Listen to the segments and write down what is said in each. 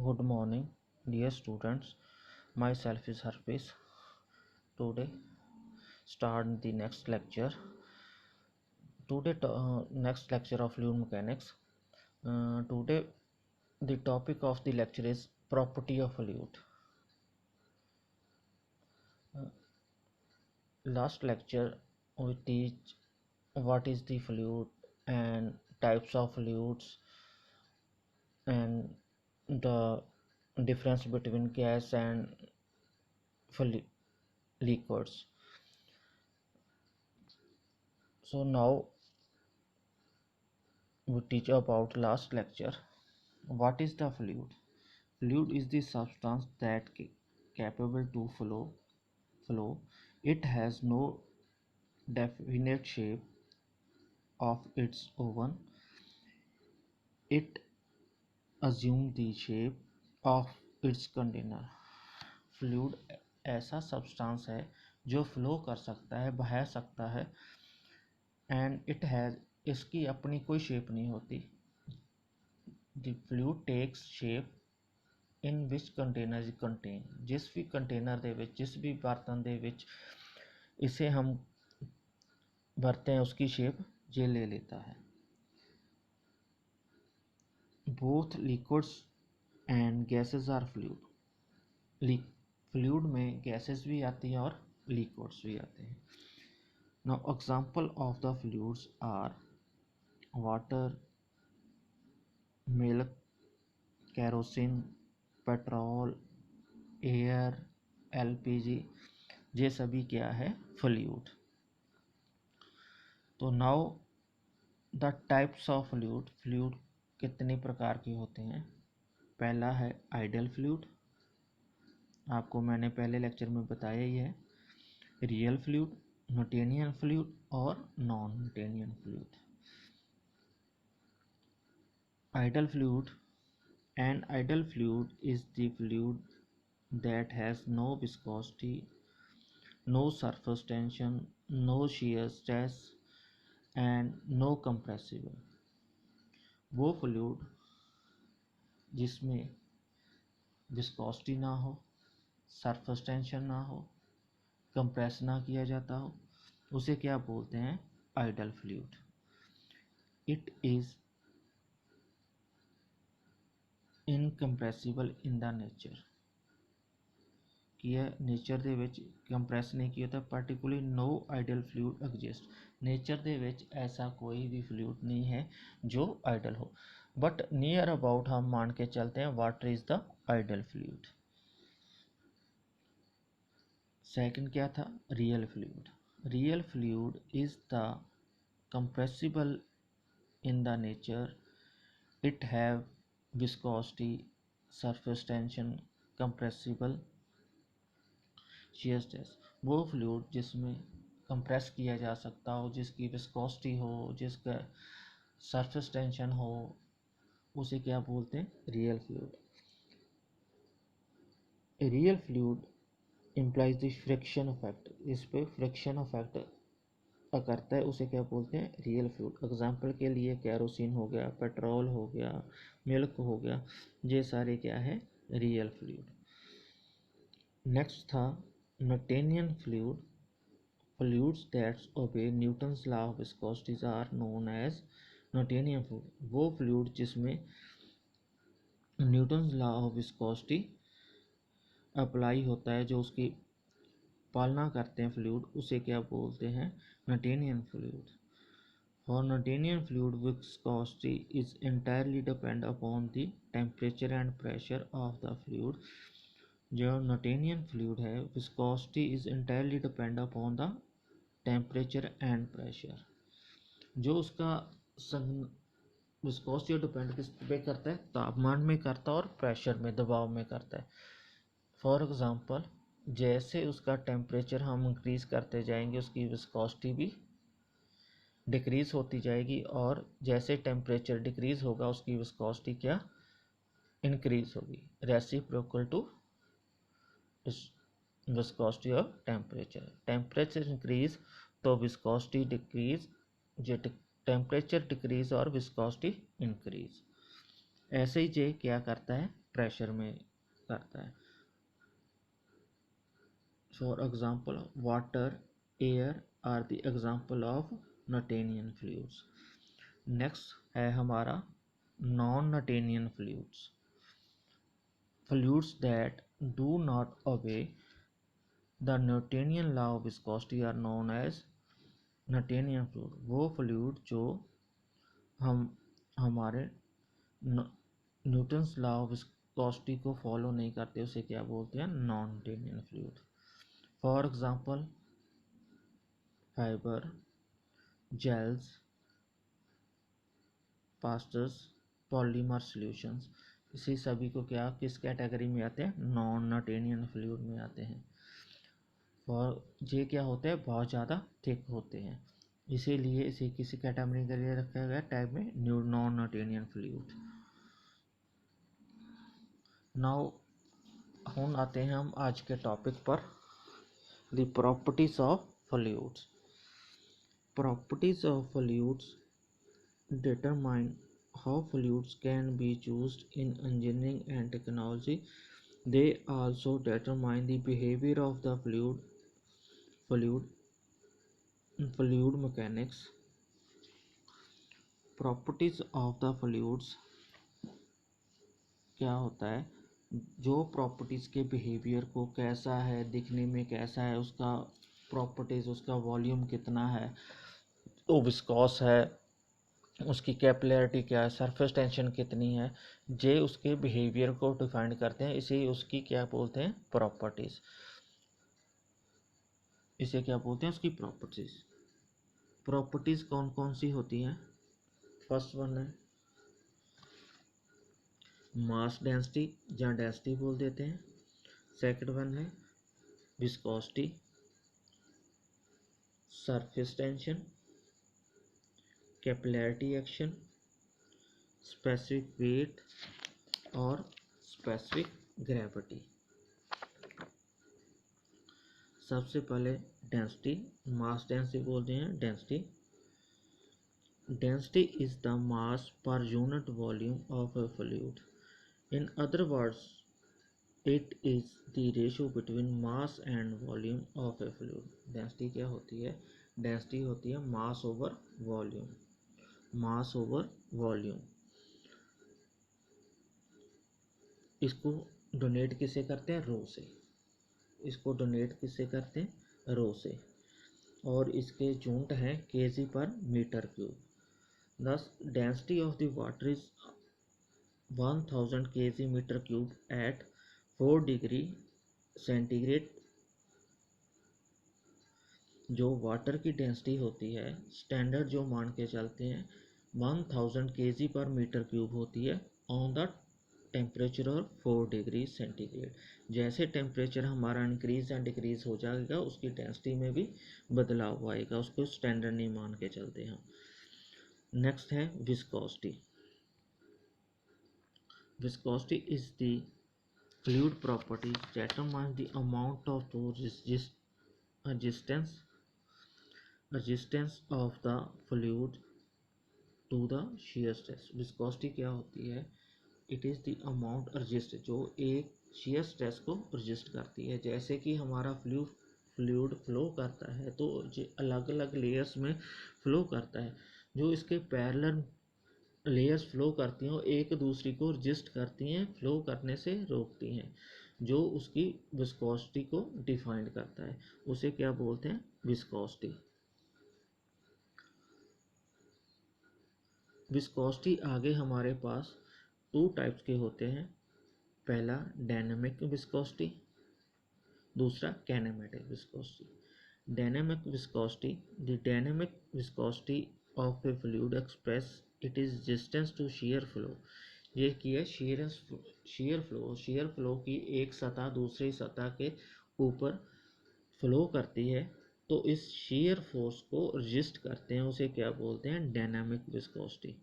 Good morning, dear students. Myself is Harpreet. Today, start the next lecture. Next lecture of fluid mechanics. Today, the topic of the lecture is property of fluid. Uh, Last lecture, we teach what is the fluid and types of fluids and the difference between gas and liquids. So now we teach about last lecture. What is the fluid? Fluid is the substance that capable to flow. It has no definite shape of its own. It assumes the shape of its container. Fluid ऐसा substance है जो flow कर सकता है, बह सकता है, and it has, इसकी अपनी कोई शेप नहीं होती. The fluid takes shape in which container is contain. ਜਿਸ ਵੀ ਕੰਟੇਨਰ ਦੇ ਵਿੱਚ, ਜਿਸ ਵੀ ਬਰਤਨ ਦੇ ਵਿੱਚ इसे हम भरते हैं उसकी शेप ये ले लेता है. Both liquids and gases are fluid. Fluid में गैसेस भी आती हैं और लिक्विड्स भी आते हैं. Now example of the fluids are water, milk, kerosene, petrol, air, LPG, ये सभी क्या है? फ्लूइड. तो now the types of fluid. Fluid कितने प्रकार के होते हैं? पहला है आइडियल फ्लूइड, आपको मैंने पहले लेक्चर में बताया ही है. रियल फ्लूइड, न्यूटोनियन फ्लूइड और non Newtonian fluid. Ideal fluid. An ideal fluid is the fluid that has no viscosity, no surface tension, no shear stress and no compressible. वो fluid जिसमें viscosity ना हो, surface tension ना हो, compress ना किया जाता हो, उसे क्या बोलते हैं? Ideal fluid. It is incompressible in the nature. कि यह नेचर ਦੇ ਵਿੱਚ ਕੰਪਰੈਸ ਨਹੀਂ ਕੀਤਾ. Particularly no ideal fluid exist. Nature ਦੇ ਵਿੱਚ ऐसा कोई भी फ्लूइड नहीं है जो आइडियल हो, बट नियर अबाउट हम मान के चलते हैं water is the ideal fluid. Second क्या था? Real fluid. Real fluid is the compressible in the nature. It have viscosity, surface tension, compressible, shear stress. वो फ्लूइड जिसमें कंप्रेस किया जा सकता हो, जिसकी विस्कोसिटी हो, जिसका सरफेस टेंशन हो, उसे क्या बोलते हैं? Real fluid. Real fluid implies the friction effect. इस पे फ्रिक्शन इफेक्ट करता है, उसे क्या बोलते हैं? Real fluid. एग्जांपल के लिए केरोसिन हो गया, पेट्रोल हो गया, मिल्क हो गया, ये सारे क्या है? Real fluid. नेक्स्ट था Newtonian fluid. Fluids that obey Newton's law of viscosity are known as Newtonian fluid. वो फ्लूइड जिसमें Newton's law of viscosity apply होता है, जो उसकी पालना करते हैं फ्लूइड, उसे क्या बोलते हैं? Newtonian fluid. For Newtonian fluid, viscosity is entirely depend upon the temperature and pressure of the fluid. जो न्यूटोनियन फ्लूइड है, viscosity is entirely depend upon the temperature and pressure. जो उसका विस्कोसिटी डिपेंड किस पे करता है? तापमान में करता है और प्रेशर में, दबाव में करता है. फॉर एग्जांपल, जैसे उसका टेम्परेचर हम इंक्रीज करते जाएंगे, उसकी विस्कोसिटी भी डिक्रीज होती जाएगी, और जैसे टेम्परेचर डिक्रीज होगा उसकी विस्कोसिटी क्या? इंक्रीज होगी. Reciprocal to viscosity of temperature. Temperature increase तो विस्कोसिटी डिक्रीज, जो टेम्परेचर डिक्रीज और विस्कोसिटी इंक्रीज. ऐसे ही जे क्या करता है? प्रेशर में करता है। For example water, air are the example of Newtonian fluids. Next है हमारा non Newtonian fluids. Fluids that do not obey the Newtonian law of viscosity are known as Newtonian fluid. वो फ्लूइड जो हम हमारे Newton's law of viscosity को follow नहीं करते उसे क्या बोलते हैं? Non Newtonian fluid. For example fibre, gels, pastes, polymer solutions, इसी सभी को क्या किस कैटेगरी में आते हैं? नॉन नटेनियन फ्लूइड में आते हैं। और ये क्या होते हैं? बहुत ज़्यादा थिक होते हैं, इसीलिए इसे किसी कैटेगरी के लिए रखा गया टाइप में नॉन नटेनियन फ्लूइड। नाउ हम आते हैं हम आज के टॉपिक पर, the properties of fluids. Properties of fluids determine how fluids can be used in engineering and technology. They also determine the behavior of the fluid mechanics. Properties of the fluids क्या होता है? जो properties के behaviour को, कैसा है दिखने में, कैसा है उसका प्रॉपर्टीज़, उसका वॉल्यूम कितना है, वो विस्कॉस है, उसकी कैपिलरिटी क्या है, सरफेस टेंशन कितनी है, जे उसके बिहेवियर को डिफाइन करते हैं। इसे उसकी क्या बोलते हैं? प्रॉपर्टीज़। इसे क्या बोलते हैं? उसकी प्रॉपर्टीज़। प्रॉपर्टीज़ कौन कौन सी होती हैं? फर्स्ट वन है मास डेंसिटी, जहाँ डेंसिटी बोल देते हैं। सेकंड वन है viscosity, surface tension, capillarity action, specific weight और स्पेसिफिक ग्रेविटी। सबसे पहले डेंसिटी, मास डेंसिटी बोलते हैं। Density is the mass per unit volume of a fluid. In other words it is the ratio between mass and volume of a fluid. Density क्या होती है? Density होती है मास over volume. मास over volume. इसको donate किससे करते हैं? रो से। इसको डोनेट किससे करते हैं? रो से। और इसके यूनिट हैं केजी पर metre cube. Thus, density of the water is 1000 kg meter cube at 4 degree centigrade. जो वाटर की डेंसिटी होती है, स्टैंडर्ड जो मान के चलते हैं, 1000 kg पर मीटर क्यूब होती है on the temperature of 4 degree centigrade. जैसे टेम्परेचर हमारा इंक्रीज एंड डिक्रीज हो जाएगा, उसकी डेंसिटी में भी बदलाव आएगा, उसको स्टैंडर्ड नहीं मान के चलते हैं। नेक्स्ट है viscosity. Viscosity is the fluid property that determines the amount of the resistance of the fluid to the shear stress. Viscosity क्या होती है? It is the amount resist जो एक shear stress को resist करती है। जैसे कि हमारा फ्लूइड फ्लो करता है तो अलग अलग लेयर्स में फ्लो करता है। जो इसके पैरेलल लेयर्स फ्लो करती हैं और एक दूसरे को रजिस्ट करती हैं, फ्लो करने से रोकती हैं, जो उसकी विस्कोसिटी को डिफाइन करता है। उसे क्या बोलते हैं? विस्कोसिटी। विस्कोसिटी आगे हमारे पास टू टाइप्स के होते हैं। पहला डायनेमिक विस्कोसिटी, दूसरा kinematic viscosity. Dynamic viscosity, the dynamic viscosity of a fluid express it is resistance to shear flow. ये की है shear फ्लो की एक सतह दूसरी सतह के ऊपर फ्लो करती है, तो इस shear फोर्स को रजिस्ट करते हैं, उसे क्या बोलते हैं? Dynamic viscosity.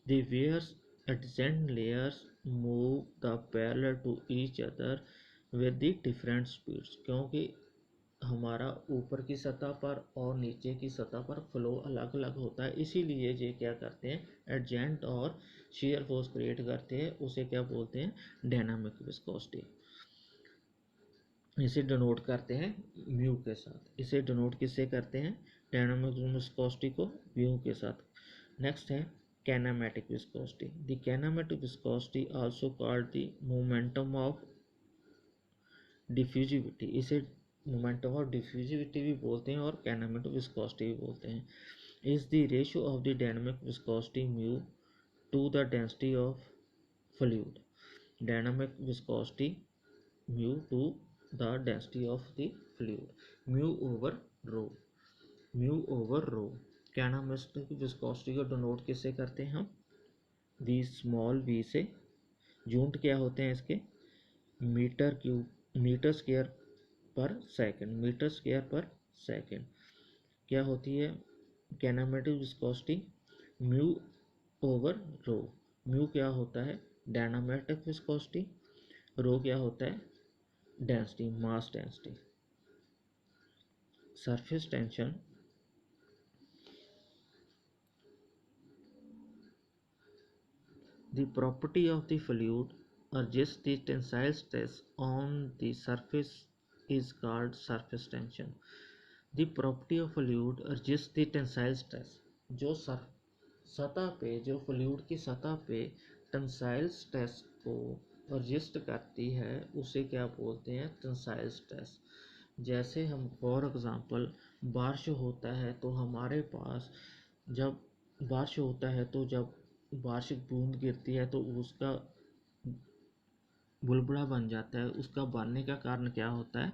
The where's adjacent layers move the parallel to each other with the different speeds। क्योंकि हमारा ऊपर की सतह पर और नीचे की सतह पर फ्लो अलग अलग होता है, इसीलिए ये क्या करते हैं, एडजेंट और शेयर फोर्स क्रिएट करते हैं, उसे क्या बोलते हैं, डायनामिक विस्कोसिटी। इसे डिनोट करते हैं म्यू के साथ। इसे डिनोट किससे करते हैं, डायनामिक विस्कोसिटी को म्यू के साथ। नेक्स्ट है kinematic viscosity. The kinematic viscosity also called the momentum of diffusivity. इसे मोमेंटम ऑफ डिफ्यूजिविटी भी बोलते हैं और कैनामेटिक विस्कोसिटी भी बोलते हैं। Is the ratio of the dynamic viscosity mu to the density of fluid. Dynamic viscosity mu to the density of the fluid, mu over rho, mu over rho. Kinematic viscosity को denote किससे करते हैं हम, v small v से। Unit क्या होते हैं इसके, मीटर क्यूब, मीटर स्क्वायर पर सेकंड, मीटर स्क्वायर पर सेकंड। क्या होती है kinematic viscosity, mu over rho. Mu क्या होता है, डायनामेटिक विस्कोसिटी, रो क्या होता है, density, mass density. Surface tension, the property of the fluid urges the tensile stress on the surface is called surface tension. The property of fluid urges the tensile stress, जो सतह पे, जो फ्लूइड की सतह पे टेंसाइल स्ट्रेस को resist करती है, उसे क्या बोलते हैं, टेंसाइल स्ट्रेस। जैसे हम फॉर एग्जांपल बारिश होता है तो हमारे पास, जब बारिश होता है तो जब वार्षिक बूंद गिरती है तो उसका बुलबुला बन जाता है। उसका बनने का कारण क्या होता है,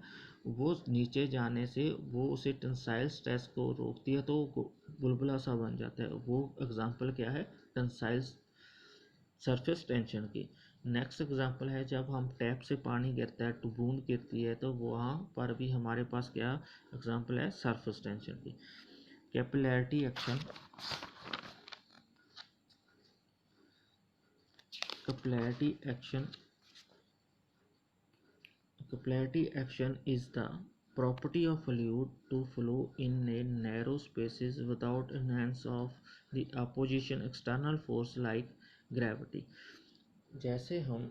वो नीचे जाने से वो उसे टेंसाइल स्ट्रेस को रोकती है तो बुलबुला सा बन जाता है। वो एग्जांपल क्या है, टेंसाइल सरफेस टेंशन की। नेक्स्ट एग्जांपल है जब हम टैप से पानी गिरता है तो बूंद गिरती है तो वहाँ पर भी हमारे पास क्या एग्जांपल है, सरफेस टेंशन की। Capillarity action, capillarity action, capillary action is the property of fluid to flow in a narrow spaces without influence of the opposition external force like gravity। जैसे हम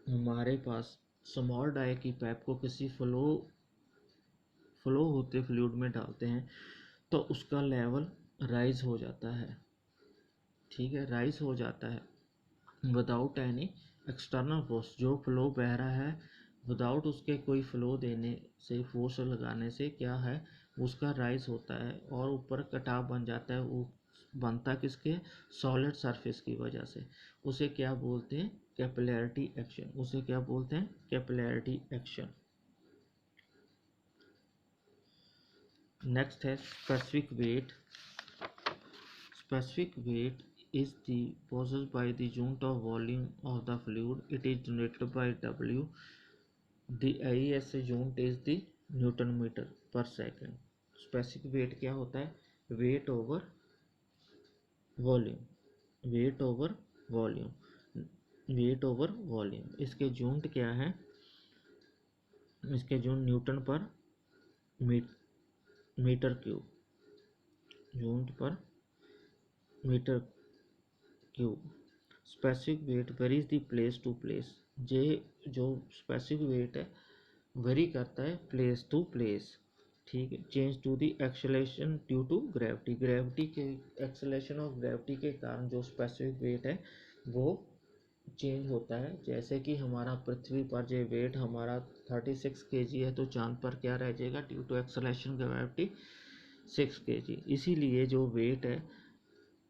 हमारे पास स्मॉल डाई की pipe को किसी flow होते fluid में डालते हैं तो उसका लेवल राइज हो जाता है, ठीक है, राइज हो जाता है विदाउट एनी एक्सटर्नल फोर्स। जो फ्लो बह रहा है विदाउट उसके कोई फ्लो देने से, फोर्स लगाने से क्या है, उसका राइज होता है और ऊपर कटाव बन जाता है। वो बनता किसके, सॉलिड सरफेस की वजह से। उसे क्या बोलते हैं, कैपिलैरिटी एक्शन। उसे क्या बोलते हैं, कैपिलैरिटी एक्शन। नेक्स्ट है specific weight. Specific weight is the possessed by the unit of volume of the fluid. It is denoted by W. The IES unit is the Newton meter per second. Specific weight क्या होता है, weight over volume, weight over volume, weight over volume। इसके unit क्या है, इसके unit newton per metre cube, unit per metre cube. Specific weight varies the place to place. ये जो specific weight है वेरी करता है प्लेस टू प्लेस, ठीक है। Change to the acceleration due to gravity, gravity के एक्सेलरेशन ऑफ ग्रेविटी के कारण जो स्पेसिफिक वेट है वो चेंज होता है। जैसे कि हमारा पृथ्वी पर जो वेट हमारा 36 kg है तो चांद पर क्या रह जाएगा, due to acceleration gravity 6 kg। इसीलिए जो वेट है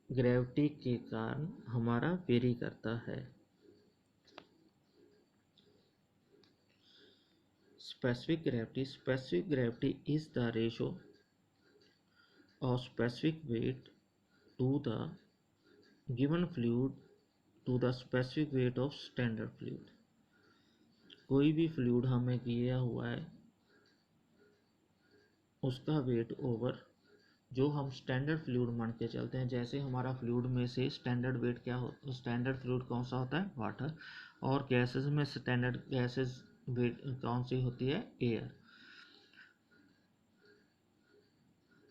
ग्रेविटी के कारण हमारा वेरी करता है। specific gravity is the ratio of specific weight to the given fluid to the specific weight of standard fluid। कोई भी फ्लूइड हमें दिया हुआ है उसका वेट ओवर जो हम स्टैंडर्ड फ्लूइड मान के चलते हैं। जैसे हमारा फ्लूइड में से स्टैंडर्ड वेट क्या हो, स्टैंडर्ड फ्लूइड कौन सा होता है, वाटर। और गैसेस में स्टैंडर्ड गैसेस वेट कौन सी होती है, एयर।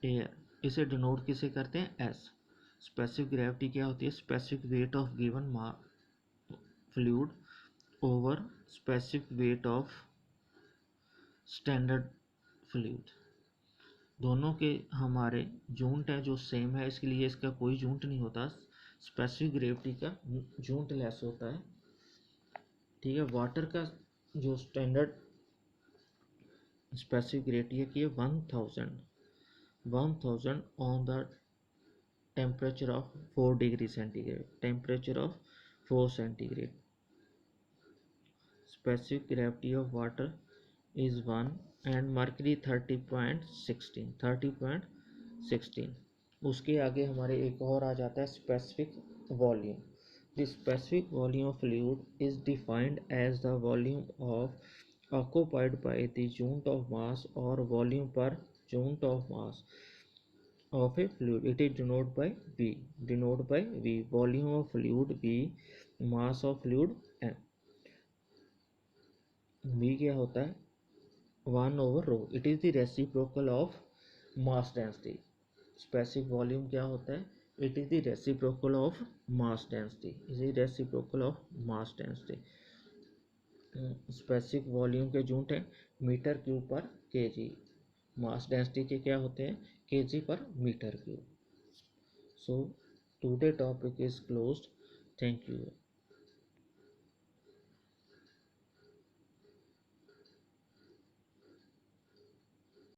एयर, इसे डिनोट किसे करते हैं, एस। स्पेसिफिक ग्रेविटी क्या होती है, specific weight of given fluid over specific weight of standard fluid. दोनों के हमारे जूंट है जो सेम है, इसके लिए इसका कोई जूंट नहीं होता, स्पेसिफिक ग्रेविटी का जूंट लेस होता है। ठीक है, वाटर का जो स्टैंडर्ड स्पेसिफिक ग्रेविटी है कि 1000 on the temperature of 4 degree centigrade, temperature of 4 centigrade. Specific gravity of water is 1 and mercury 30.16। उसके आगे हमारे एक और आ जाता है specific volume. The specific volume of fluid is defined as the volume of occupied by the unit of mass or volume per unit of mass of a fluid. It is denoted by V, volume of fluid V, mass of fluid M। V क्या होता है, 1/ρ, it is the reciprocal of mass density. Specific volume क्या होता है, it is the reciprocal of mass density, is the reciprocal of mass density. Specific volume के unit है metre cube पर KG, mass density के क्या होते हैं, केजी पर metre cube. So today topic is closed, thank you.